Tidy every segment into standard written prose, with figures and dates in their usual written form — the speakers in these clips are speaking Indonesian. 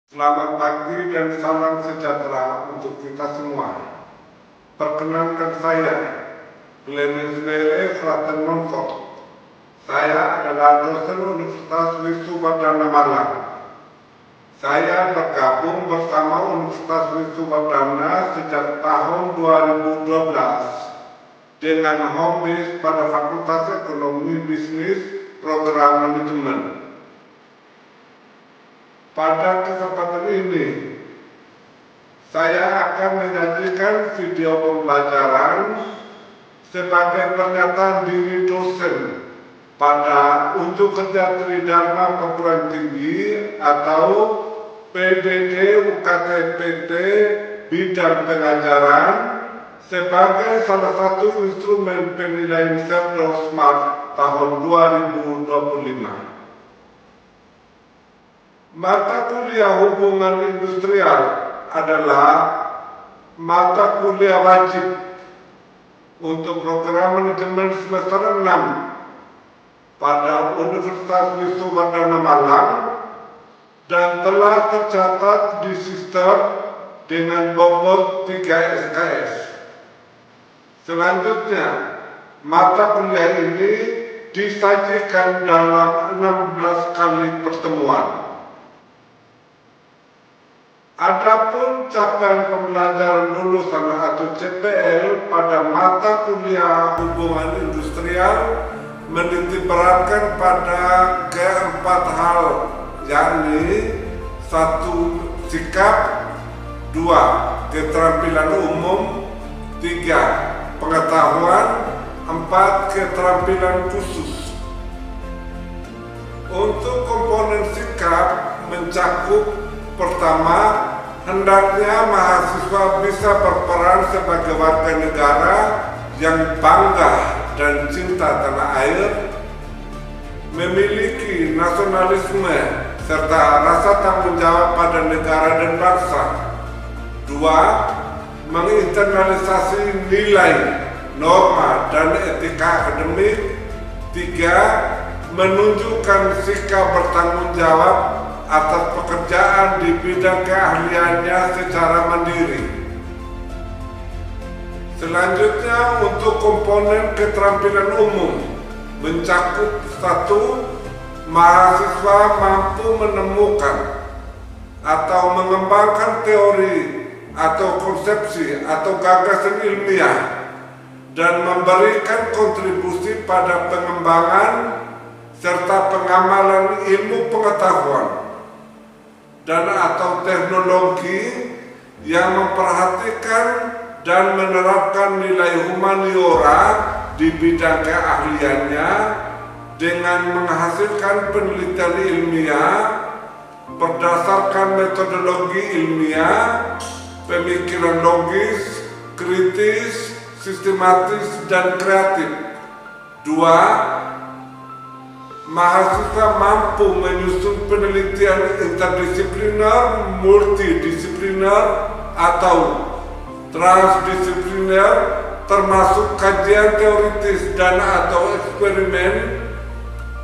Selamat pagi dan salam sejahtera untuk kita semua. Perkenalkan saya, Glenn Frater Monfort. Saya adalah dosen Universitas Wisnu-Wardana Malang. Saya bergabung bersama Universitas Wisnu-Wardana sejak tahun 2012 dengan home base pada Fakultas Ekonomi Bisnis Program Manajemen. Pada kesempatan ini, saya akan menyajikan video pembelajaran sebagai pernyataan diri dosen pada Unjuk Kerja Tridharma Perguruan Tinggi atau PDD UKT-PT bidang pengajaran sebagai salah satu instrumen penilaian Smart tahun 2025. Mata kuliah hubungan industrial adalah mata kuliah wajib untuk program manajemen semester 6 pada Universitas Wisnu-Wardana Malang dan telah tercatat di sistem dengan bobot 3 SKS. Selanjutnya, mata kuliah ini disajikan dalam 16 kali pertemuan. Adapun capaian pembelajaran lulusan atau CPL pada mata kuliah hubungan industrial menitikberatkan pada keempat hal, yakni 1. Sikap, 2. Keterampilan umum, 3. Pengetahuan, 4. Keterampilan khusus. Untuk komponen sikap mencakup: pertama, hendaknya mahasiswa bisa berperan sebagai warga negara yang bangga dan cinta tanah air, memiliki nasionalisme serta rasa tanggung jawab pada negara dan bangsa. 2. Menginternalisasi nilai, norma, dan etika akademik. 3. Menunjukkan sikap bertanggung jawab atas pekerjaan di bidang keahliannya secara mandiri. Selanjutnya, untuk komponen keterampilan umum mencakup: 1. Mahasiswa mampu menemukan atau mengembangkan teori atau konsepsi atau gagasan ilmiah dan memberikan kontribusi pada pengembangan serta pengamalan ilmu pengetahuan dan atau teknologi yang memperhatikan dan menerapkan nilai humaniora di bidang keahliannya dengan menghasilkan penelitian ilmiah berdasarkan metodologi ilmiah, pemikiran logis, kritis, sistematis, dan kreatif. 2. Mahasiswa mampu menyusun penelitian interdisipliner, multidisipliner, atau transdisipliner, termasuk kajian teoritis dan atau eksperimen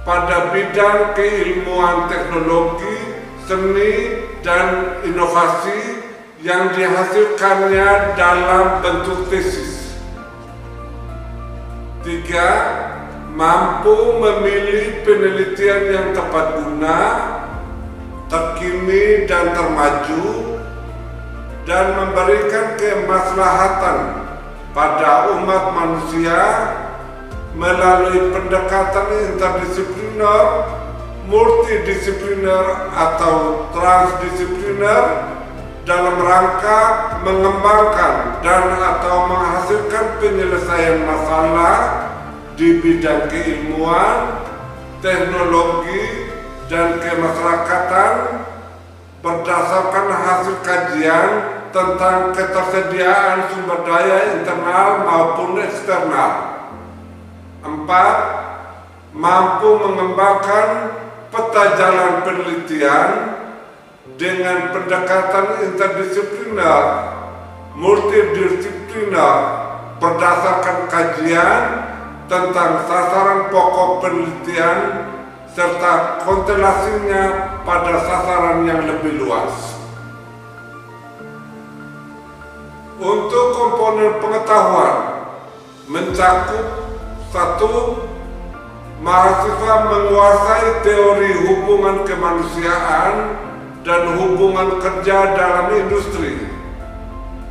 pada bidang keilmuan teknologi, seni, dan inovasi yang dihasilkannya dalam bentuk tesis. 3. Mampu memilih penelitian yang tepat guna, terkini, dan termaju, dan memberikan kemaslahatan pada umat manusia melalui pendekatan interdisipliner, multidisipliner, atau transdisipliner dalam rangka mengembangkan dan atau menghasilkan penyelesaian masalah di bidang keilmuan, teknologi, dan kemasyarakatan berdasarkan hasil kajian tentang ketersediaan sumber daya internal maupun eksternal. 4. Mampu mengembangkan peta jalan penelitian dengan pendekatan interdisipliner, multidisipliner berdasarkan kajian tentang sasaran pokok penelitian serta konstelasinya pada sasaran yang lebih luas. Untuk komponen pengetahuan mencakup 1. Mahasiswa menguasai teori hubungan kemanusiaan dan hubungan kerja dalam industri.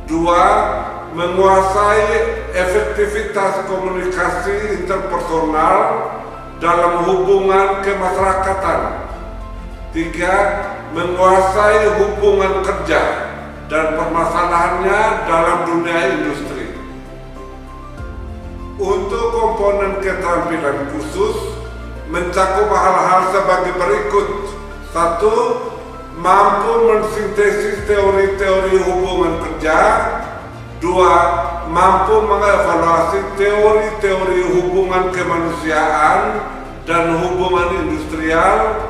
2. Menguasai efektivitas komunikasi interpersonal dalam hubungan kemasyarakatan. 3. Menguasai hubungan kerja dan permasalahannya dalam dunia industri. Untuk komponen keterampilan khusus mencakup hal-hal sebagai berikut. 1. Mampu mensintesis teori-teori hubungan kerja. 2. Mampu mengevaluasi teori-teori hubungan kemanusiaan dan hubungan industrial,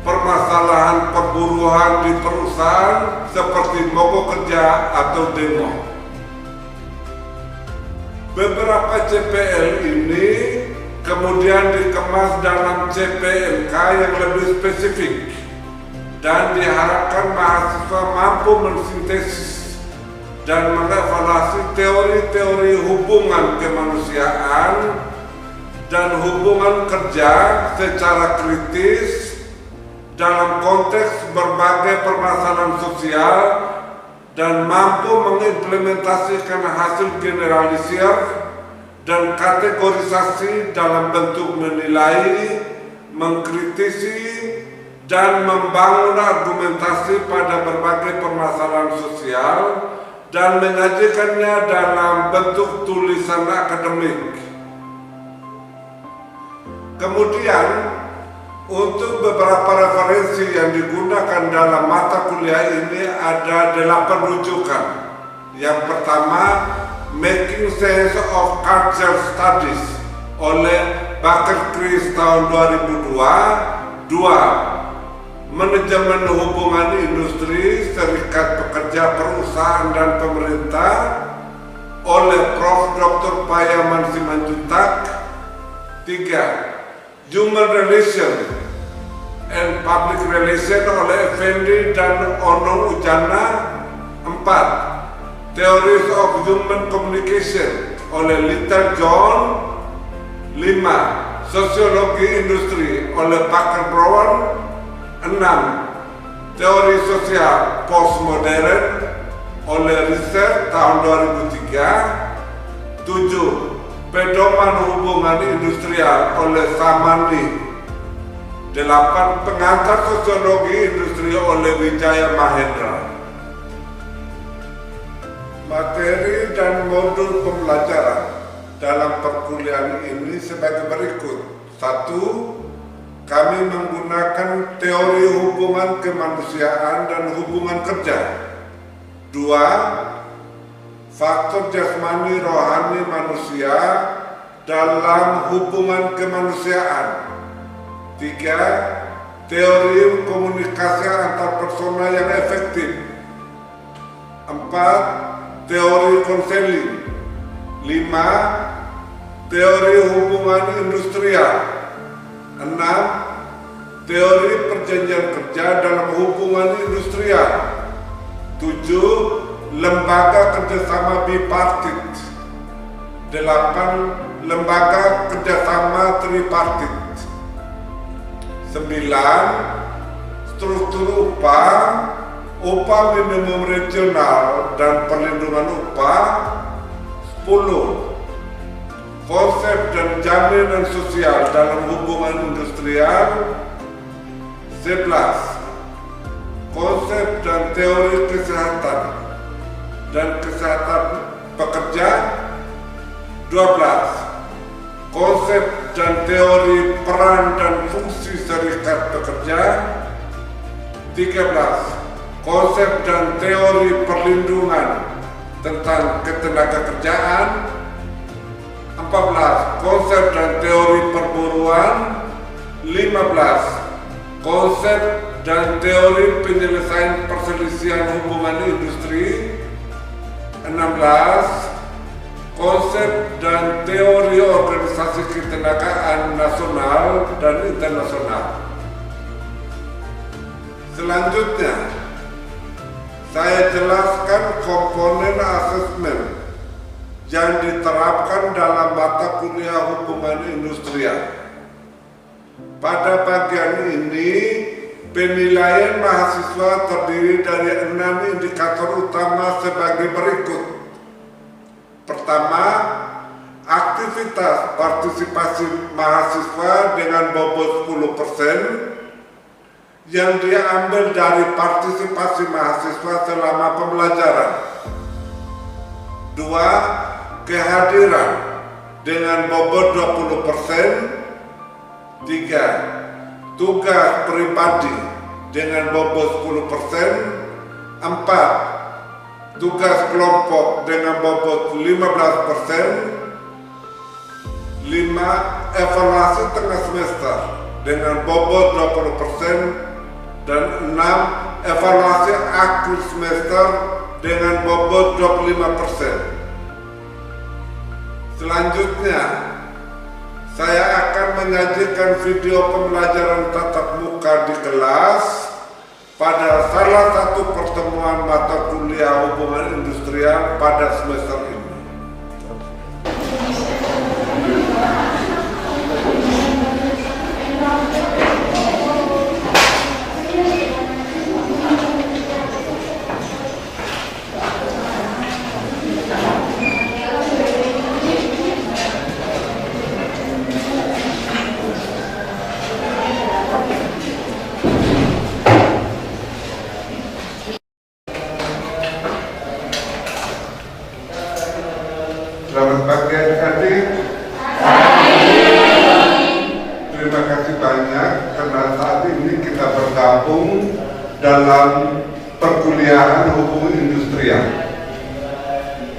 permasalahan perburuan di perusahaan seperti mogok kerja atau demo. Beberapa CPL ini kemudian dikemas dalam CPNK yang lebih spesifik dan diharapkan mahasiswa mampu mensintesis dan mengevaluasi teori-teori hubungan kemanusiaan dan hubungan kerja secara kritis dalam konteks berbagai permasalahan sosial dan mampu mengimplementasikan hasil generalisir dan kategorisasi dalam bentuk menilai, mengkritisi, dan membangun argumentasi pada berbagai permasalahan sosial dan menyajikannya dalam bentuk tulisan akademik. Kemudian, untuk beberapa referensi yang digunakan dalam mata kuliah ini ada 8 rujukan. Yang pertama, Making Sense of Culture Studies oleh Baker Chris tahun 2002. 2. Manajemen Hubungan Industri Serikat Pekerja Perusahaan dan Pemerintah oleh Prof. Dr. Payaman Simanjuntak. 3. Human Relation and Public Relation oleh Effendi dan Ono Ujana. 4. Theories of Human Communication oleh Little John. 5. Sosiologi Industri oleh Parker Brown. 6. Teori Sosial Postmodern oleh Research tahun 2003. 7. Pedoman Hubungan Industrial oleh Samani. 8. Pengantar Sosiologi Industri oleh Wijaya Mahendra. Materi dan modul pembelajaran dalam perkuliahan ini sebagai berikut. 1. Kami menggunakan teori hubungan kemanusiaan dan hubungan kerja. 2. Faktor jasmani rohani manusia dalam hubungan kemanusiaan. 3. Teori komunikasi antar personal yang efektif. 4. Teori konseling. 5. Teori hubungan industrial. 6. Teori perjanjian kerja dalam hubungan industrial. 7. Lembaga kerjasama bipartit. 8. Lembaga kerjasama tripartit. 9. Struktur upah, upah minimum regional dan perlindungan upah. 10. Konsep dan jaminan sosial dalam hubungan industrial. 11. Konsep dan teori kesehatan dan kesehatan pekerja. 12. Konsep dan teori peran dan fungsi serikat pekerja. 13. Konsep dan teori perlindungan tentang ketenagakerjaan. 14. Konsep dan teori perburuan. 15. Konsep dan teori penyelesaian perselisihan hubungan industri. 16. Konsep dan teori organisasi ketenagaan nasional dan internasional. Selanjutnya, saya jelaskan komponen asal yang diterapkan dalam mata kuliah hubungan industrial. Pada bagian ini, penilaian mahasiswa terdiri dari 6 indikator utama sebagai berikut. Pertama, aktivitas partisipasi mahasiswa dengan bobot 10% yang diambil dari partisipasi mahasiswa selama pembelajaran. 2. Kehadiran dengan bobot 20%. 3. Tugas pribadi dengan bobot 10%. 4. Tugas kelompok dengan bobot 15%. 5. Evaluasi tengah semester dengan bobot 20%. Dan 6. Evaluasi akhir semester dengan bobot 25%. Selanjutnya, saya akan menyajikan video pembelajaran tatap muka di kelas pada salah satu pertemuan mata kuliah hubungan industrial pada semester ini. Selamat pagi adik-adik. Terima kasih banyak karena saat ini kita bergabung dalam perkuliahan hubungan industrial.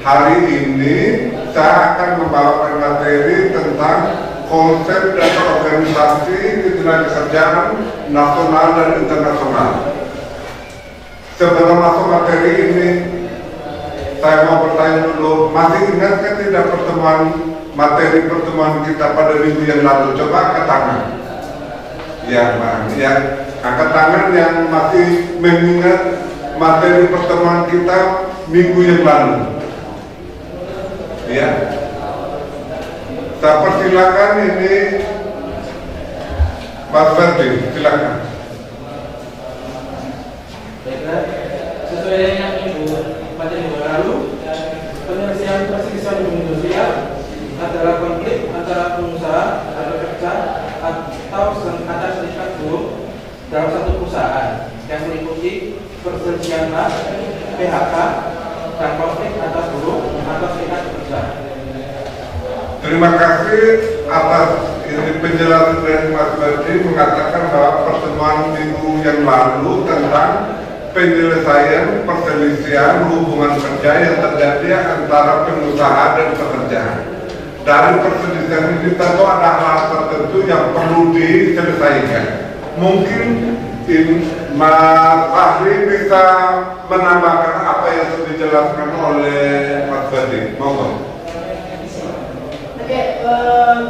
Hari ini saya akan membawakan materi tentang konsep dan organisasi ketenagakerjaan nasional dan internasional. Sebelum masuk materi ini, saya mau bertanya dulu, masih ingat kan tidak materi pertemuan kita pada minggu yang lalu? Coba angkat tangan. Ya, Pak. Ya, angkat tangan yang masih mengingat materi pertemuan kita minggu yang lalu. Ya. Saya persilakan ini Mas Ferdi, silakan. Baiklah, sesuai dengan materi minggu lalu, penyelesaian perselisihan industrial adalah konflik antara pengusaha atau pekerja atau antar serikat buruh dalam satu perusahaan yang meliputi perselisihan hak, PHK, dan konflik antar buruh atau serikat pekerja. Terima kasih atas ini penjelasan dari Mas Ferdi mengatakan bahwa pertemuan minggu yang lalu tentang penyelesaian perselisihan hubungan kerja yang terjadi antara pengusaha dan pekerja. Dari perselisihan ini tentu ada hal tertentu yang perlu diselesaikan. Mungkin Mas Fahri bisa menambahkan apa yang sudah dijelaskan oleh Mas Ferdi. Monggo. Oke,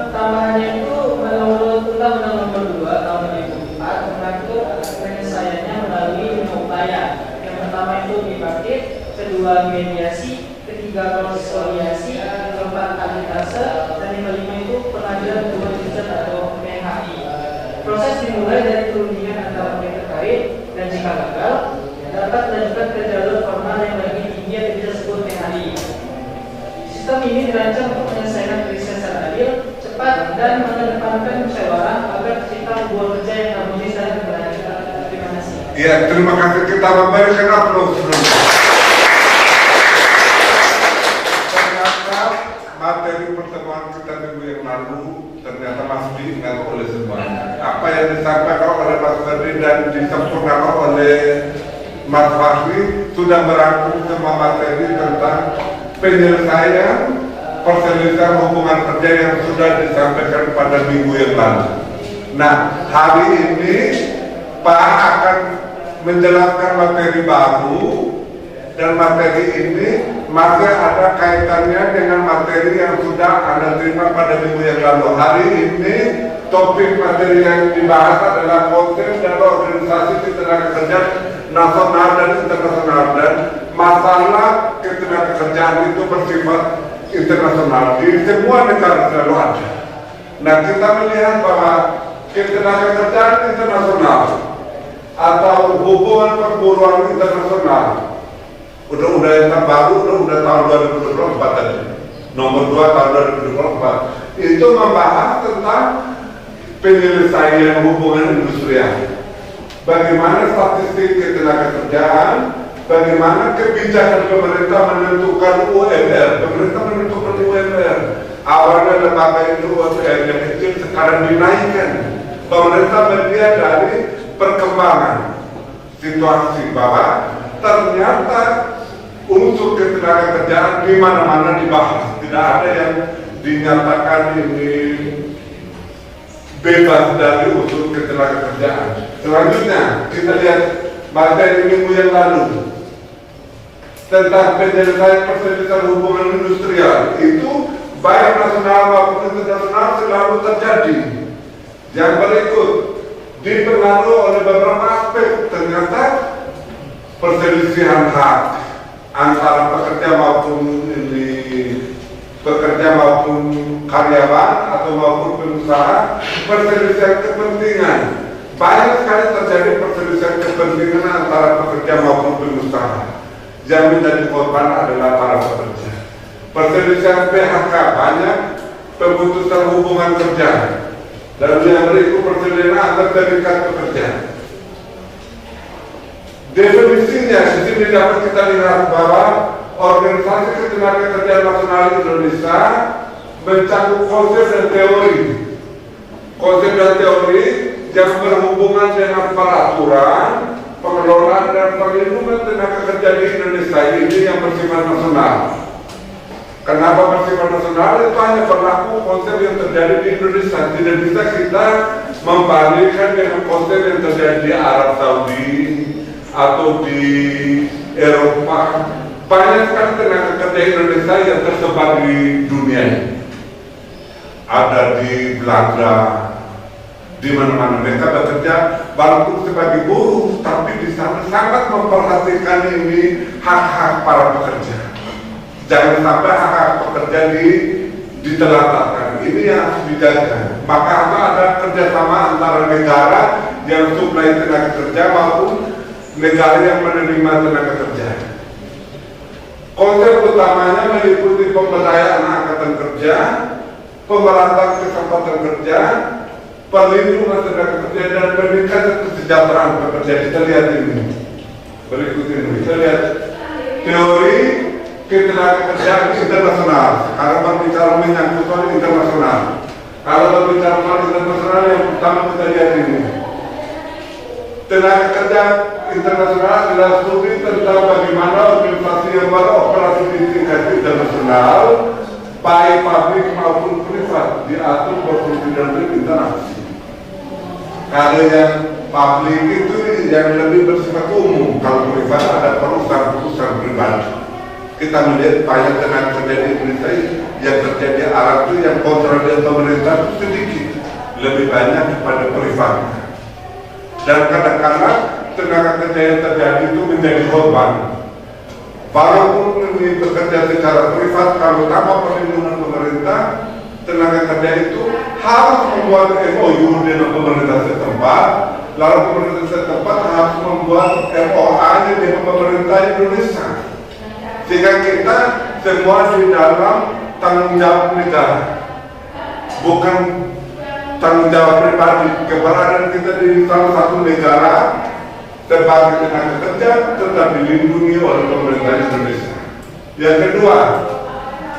tambahannya itu menurut Undang-Undang Nomor 2 Tahun 2004 tentang itu penyelesaiannya melalui 5 upaya. Yang pertama itu tripartit, kedua mediasi, ketiga konsiliasi, keempat arbitrase, dan yang kelima itu pengadilan hubungan industrial atau PHI. Proses dimulai dari perundingan antara pihak terkait dan jika gagal dapat dilanjutkan ke jalur formal yang lebih tinggi yang bisa disebut PHI. Sistem ini dirancang untuk menyelesaikan peristiwa secara adil, cepat, dan mengedepankan musyawarah agar tercipta hubungan kerja yang harmonis dan berkelanjutan. Terima kasih. Ya, terima kasih. Kita memberikan aplaus dulu. Ternyata materi pertemuan kita minggu yang lalu ternyata masih diingat oleh semuanya. Apa yang disampaikan oleh Mas Ferdi dan disempurnakan oleh Mas Fahri sudah merangkum semua materi tentang penyelesaian perselisihan hubungan kerja yang sudah disampaikan pada minggu yang lalu. Nah, hari ini Pak akan menjelaskan materi baru, dan materi ini masih ada kaitannya dengan materi yang sudah Anda terima pada minggu yang lalu. Hari ini topik materi yang dibahas adalah konsep dan organisasi ketenagakerjaan nasional dan internasional, dan masalah ketenagakerjaan itu bersifat internasional di semua negara selalu ada. Nah, kita melihat bahwa ketenagakerjaan internasional atau hubungan perburuan internasional, undang-undang yang terbaru, undang-undang tahun 2024 tadi, nomor 2 tahun 2024, itu membahas tentang penyelesaian hubungan industrial. Bagaimana statistik ketenagakerjaan, bagaimana kebijakan pemerintah menentukan UMR. Pemerintah menentukan UMR. Awalnya lembaga itu UMR yang kecil, sekarang dinaikkan. Pemerintah melihat dari perkembangan situasi bahwa ternyata unsur ketenagakerjaan di mana-mana dibahas. Tidak ada yang dinyatakan ini bebas dari unsur ketenagakerjaan. Selanjutnya kita lihat materi minggu yang lalu tentang penyelesaian perselisihan hubungan industrial, itu baik nasional maupun internasional selalu terjadi. Yang berikut dipengaruhi oleh beberapa aspek. Ternyata perselisihan hak antara pekerja maupun karyawan atau maupun pengusaha, perselisihan kepentingan. Banyak sekali terjadi perselisihan kepentingan antara pekerja maupun pengusaha. Yang menjadi korban adalah para pekerja. Perselisihan PHK, banyak pemutusan hubungan kerja. Dan yang berikut perselisihan antar serikat pekerja. Definisinya di sini dapat kita lihat bahwa Organisasi Ketenagakerjaan Nasional Indonesia mencakup konsep dan teori. Konsep dan teori yang berhubungan dengan peraturan, pengelolaan dan perlindungan tenaga kerja di Indonesia ini yang bersifat nasional. Kenapa bersifat nasional? Itu hanya berlaku konsep yang terjadi di Indonesia. Tidak bisa kita membandingkan dengan konsep yang terjadi di Arab Saudi atau di Eropa. Banyak sekali tenaga kerja Indonesia yang tersebar di dunia. Ada di Belanda, di mana-mana mereka bekerja walaupun sebagai buruh, tapi di sana sangat memperhatikan ini hak-hak para pekerja. Jangan sampai hak-hak pekerja ditelantarkan. Ini yang harus dijaga. Maka ada kerjasama antara negara yang suplai tenaga kerja maupun negara yang menerima tenaga kerja. Konsep utamanya meliputi pemberdayaan angkatan kerja, pemerataan kesempatan kerja, perlindungan tenaga kerja, dan peningkatan kesejahteraan pekerja. Kita lihat ini. Berikut ini. Kita lihat teori ketenagakerjaan internasional. Kalau berbicara menyangkut soal internasional. Kalau berbicara soal internasional, yang pertama kita lihat ini. Tenaga kerja internasional adalah studi tentang bagaimana organisasi yang beroperasi di tingkat internasional, baik publik maupun privat, diatur berfungsi dan berinteraksi. Kalau yang publik itu yang lebih bersifat umum, kalau privat ada perusahaan-perusahaan pribadi. Kita melihat banyak tenaga kerja di Indonesia yang kerja di Arab itu yang kontrak dengan pemerintah itu sedikit, lebih banyak kepada privat. Dan kadang-kadang tenaga kerja yang terjadi itu menjadi korban. Walaupun ini bekerja secara privat, kalau tanpa perlindungan pemerintah, tenaga kerja itu harus membuat MOU dengan pemerintah setempat, lalu pemerintah setempat harus membuat MOA dengan pemerintah Indonesia. Sehingga kita semua di dalam tanggung jawab negara, bukan tanggung jawab pribadi. Keberadaan kita di salah satu negara sebagai tenaga kerja tetap dilindungi oleh pemerintah Indonesia. Yang kedua,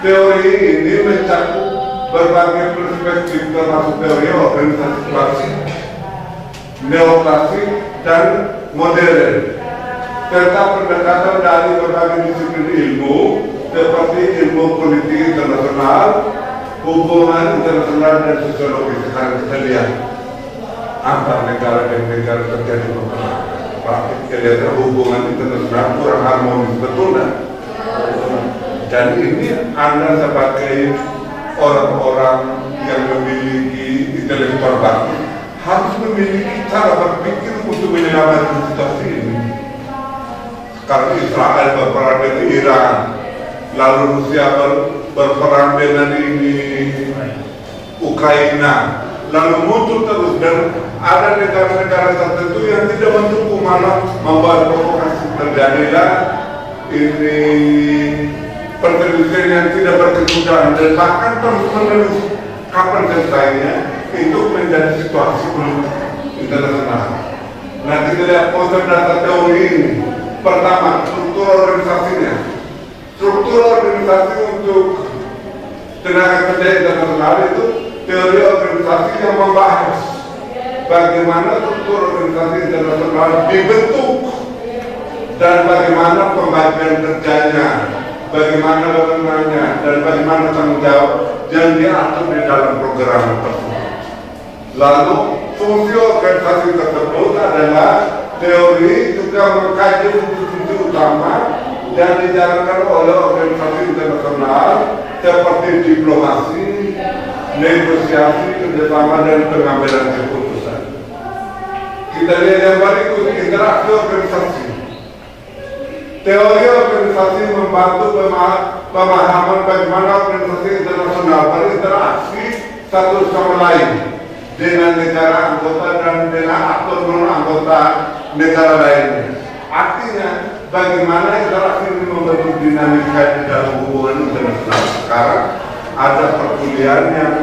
teori ini mencakup berbagai perspektif termasuk teori organisasi klasik, neoklasik, dan modern, serta pendekatan dari berbagai disiplin ilmu seperti ilmu politik internasional, hubungan internasional, dan sosiologi. Sekarang kita lihat antar negara dan negara terjadi beberapa praktik kelihatan hubungan internasional kurang harmonis, betul kan? Dan ini Anda sebagai orang-orang yang memiliki intelektual bagus harus memiliki cara berpikir untuk menyelamatkan situasi ini. Karena Israel berperang dengan Iran, lalu Rusia berperang dengan ini Ukraina, lalu muncul terus dan ada negara-negara tertentu yang tidak mendukung, malah membuat provokasi. Terjadilah ini pertelevisian yang tidak berkesudahan dan bahkan terus-menerus kapan selesainya itu menjadi situasi politik internasional. Nah, kita lihat konsep dasar teori ini. Pertama, struktur organisasinya. Struktur organisasi untuk tenaga kerja internasional itu teori organisasi yang membahas bagaimana struktur organisasi internasional dibentuk dan bagaimana pembagian kerjanya, bagaimana wewenangnya, dan bagaimana tanggung jawab yang diatur di dalam program tersebut. Lalu fungsi organisasi tersebut adalah teori juga mengkaji fungsi utama yang dijalankan oleh organisasi internasional seperti diplomasi, negosiasi, kerjasama, dan pengambilan keputusan. Kita lihat yang berikut, interaksi organisasi. Teori organisasi membantu pemahaman bagaimana organisasi internasional berinteraksi satu sama lain dengan negara anggota dan dengan aktor non-anggota negara lainnya. Artinya, bagaimana interaksi ini membentuk dinamika di dalam hubungan internasional. Sekarang ada perkuliahan yang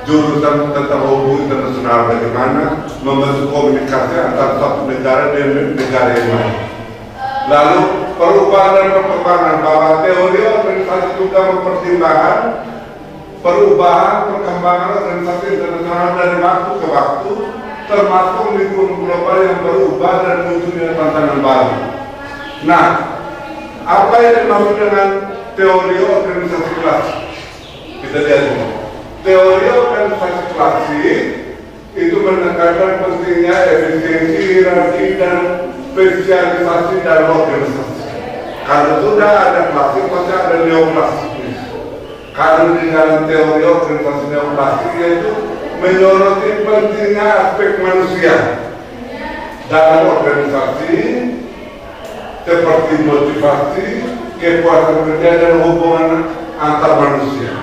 jurusan tentang hubungan internasional, bagaimana membentuk komunikasi antara satu negara dengan negara yang lain. Lalu perubahan dan perkembangan, bahwa teori organisasi juga mempertimbangkan perubahan perkembangan organisasi internasional dari waktu ke waktu, termasuk lingkungan global yang berubah dan munculnya tantangan baru. Nah, apa yang dimaksud dengan teori organisasi klasik? Kita lihat dulu. Teori organisasi klasik itu menekankan pentingnya efisiensi, hierarki, dan spesialisasi dalam organisasi. Kalau sudah ada klasik, pasti ada neoklasik. Kalau di dalam teori organisasi neoklasik yaitu menyoroti pentingnya aspek manusia dalam organisasi seperti motivasi, kepuasan kerja, dan hubungan antar manusia.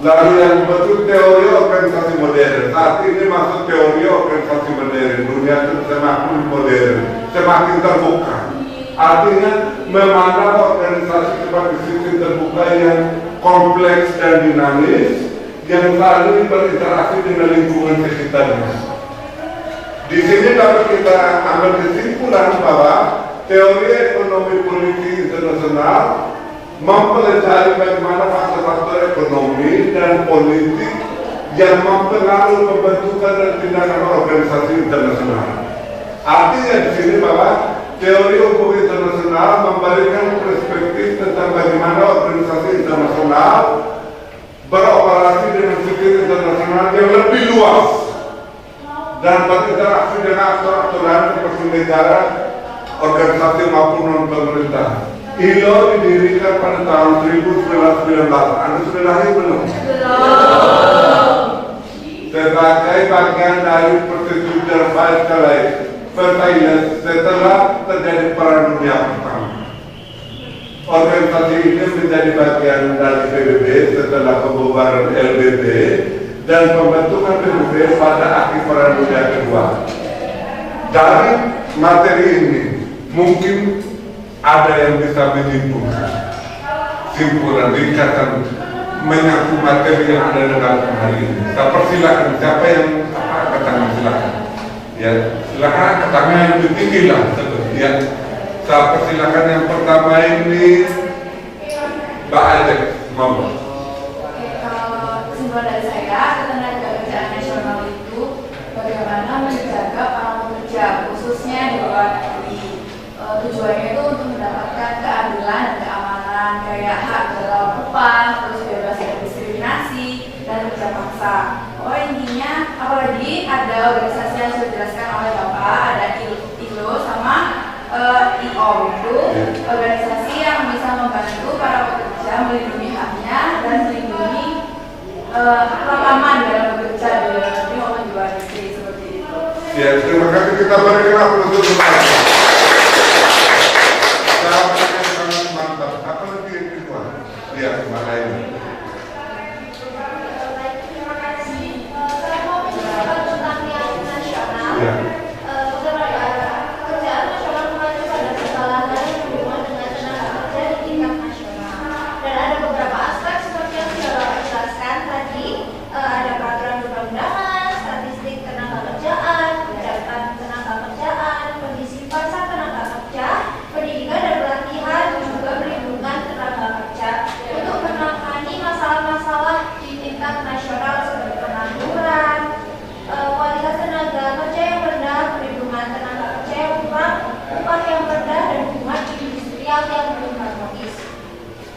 Lalu yang betul teori organisasi modern. Saat ini masuk teori organisasi modern. Dunia semakin modern, semakin terbuka. Artinya memandang organisasi sebagai sistem terbuka yang kompleks dan dinamis, yang selalu berinteraksi dengan lingkungan sekitarnya. Di sini dapat kita ambil kesimpulan bahwa teori ekonomi politik internasional mempelajari bagaimana faktor-faktor ekonomi dan politik yang mempengaruhi pembentukan dan tindakan organisasi internasional. Artinya di sini bahwa teori hukum internasional memberikan perspektif tentang bagaimana organisasi internasional beroperasi dengan sistem internasional yang lebih luas dan berinteraksi dengan aktor-aktor lain seperti negara, organisasi maupun non-pemerintah. ILO didirikan pada tahun 1919. Anda sudah lahir belum? Belum. Sebagai bagian dari persetujuan Versailles setelah terjadi Perang Dunia Pertama. Organisasi ini menjadi bagian dari PBB setelah pembubaran LBB dan pembentukan PBB pada akhir Perang Dunia Kedua. Dari materi ini mungkin ada yang bisa menyimpulkan simpulan ringkasan menyangkut materi yang ada dalam hari ini. Saya persilakan, siapa yang angkat tangan silakan. Ya, silakan angkat tangan yang lebih tinggi lah. Ya, saya persilakan yang pertama ini Mbak Alex, monggo. Kesimpulan dari saya, ketenagakerjaan nasional itu bagaimana menjaga para pekerja, khususnya di luar negeri. Tujuannya itu untuk mendapatkan keadilan dan keamanan, kayak hak dalam upah, terus bebas dari diskriminasi dan kerja paksa. Oh intinya, apalagi ada organisasi yang sudah dijelaskan oleh Bapak, ada ILO sama IOM itu organisasi yang bisa membantu para pekerja melindungi haknya dan melindungi pengalaman dalam bekerja di luar negeri maupun di luar negeri seperti itu. Ya, terima kasih, kita berikan aplaus untuk mantap. Apa lagi yang kedua? Ya, mana ini? Terima kasih. Saya mau menjelaskan tentang yang nasional. Ya. Kerjaan nasional mengacu pada kesalahan yang berhubungan dengan tenaga kerja di tingkat nasional. Dan ada beberapa aspek seperti yang sudah Bapak jelaskan tadi. Ada peraturan perundang-undangan, statistik tenaga kerjaan, data tenaga kerjaan, kondisi pasar tenaga kerja, pendidikan dan pelatihan, juga perlindungan tenaga kerja untuk menangani masalah-masalah di tingkat nasional seperti pengangguran, kualitas tenaga kerja yang rendah, perlindungan tenaga kerja yang kurang, upah yang rendah, dan hubungan industrial yang belum harmonis.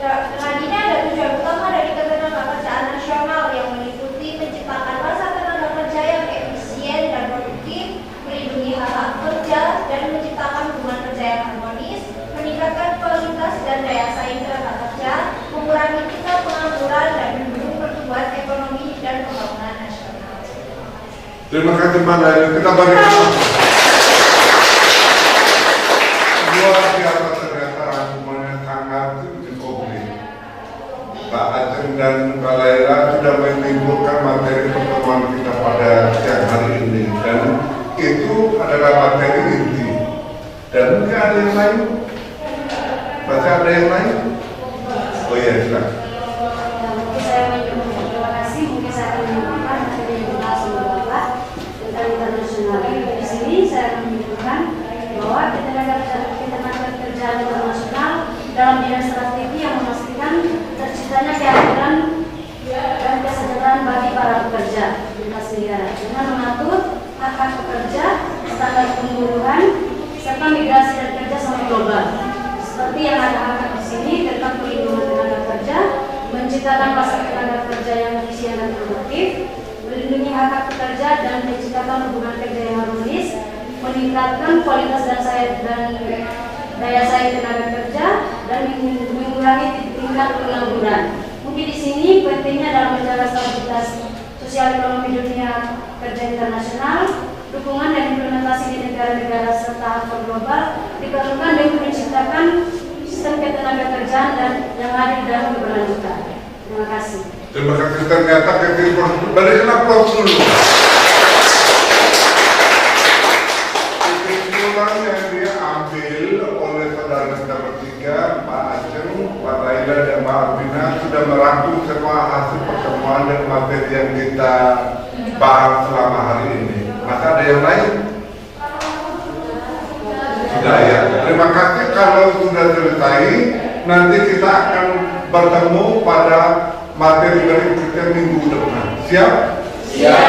Dengan ini ada tujuan utama dari ketenagakerjaan nasional yang meliputi menciptakan pasar tenaga kerja yang efisien dan produktif, melindungi hak-hak kerja, dan menciptakan hubungan kerja yang harmonis, meningkatkan kualitas dan daya saing tenaga kerja, mengurangi tingkat pengangguran, dan mendukung pertumbuhan ekonomi dan pembangunan nasional. Terima kasih Mbak Laila. Kita berikan luar biasa ternyata rangkumannya sangat komplit. Pak Aceng dan Mbak Laila sudah menimbulkan materi pertemuan kita pada siang hari ini, dan itu adalah materi inti. Dan mungkin ada yang lain? Masih ada yang lain? Oh iya, silakan. Mungkin saya mengucapkan terima kasih. Mungkin saya akan menyampaikan materi yang dibahas oleh Bapak tentang internasional. Di sini saya akan menunjukkan bahwa ketenagakerjaan internasional dalam bidang strategi yang memastikan terciptanya keadilan dan kesejahteraan bagi para pekerja lintas negara dengan mengatur hak-hak pekerja, standar pemburuan, serta migrasi dan kerjasama global. Seperti yang ada hak di sini tentang perlindungan tenaga kerja, menciptakan pasar tenaga kerja yang efisien dan produktif, melindungi hak-hak pekerja dan menciptakan hubungan kerja yang harmonis, meningkatkan kualitas dan daya saing tenaga kerja, dan mengurangi tingkat pengangguran. Mungkin di sini pentingnya dalam menjaga stabilitas sosial ekonomi dunia kerja internasional, dukungan dan implementasi di negara-negara serta aktor global diperlukan demi menciptakan sistem ketenaga kerjaan dan yang adil dan berkelanjutan. Terima kasih. Terima kasih. Ternyata berikan aplaus dulu. Kesimpulan yang dia ambil oleh saudara kita bertiga, Pak Aceng, Pak Laila, dan Mbak Arbina sudah merangkum semua hasil pertemuan dan materi yang kita bahas selama hari ini. Masa ada yang lain? Sudah ya. Terima kasih. Kalau sudah selesai, nanti kita akan bertemu pada materi berikutnya minggu depan. Siap? Siap.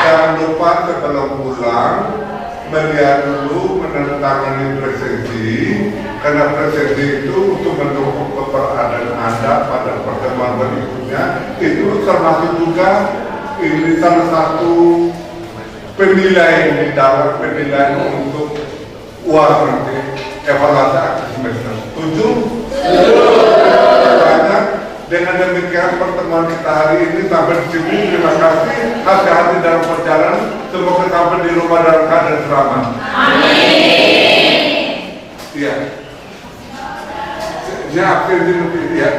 Jangan lupa sebelum pulang melihat dulu menandatangani presensi, karena presensi itu untuk mendukung keberadaan Anda pada pertemuan berikutnya. Itu termasuk juga ini salah satu penilaian di dalam penilaian untuk UAS nanti evaluasi akhir semester. Setuju? Banyak. Dengan demikian pertemuan kita hari ini sampai di sini. Terima kasih. Hati-hati dalam perjalanan. Semoga sampai di rumah dalam keadaan selamat. Amin. Iya. Ini akhir di ya.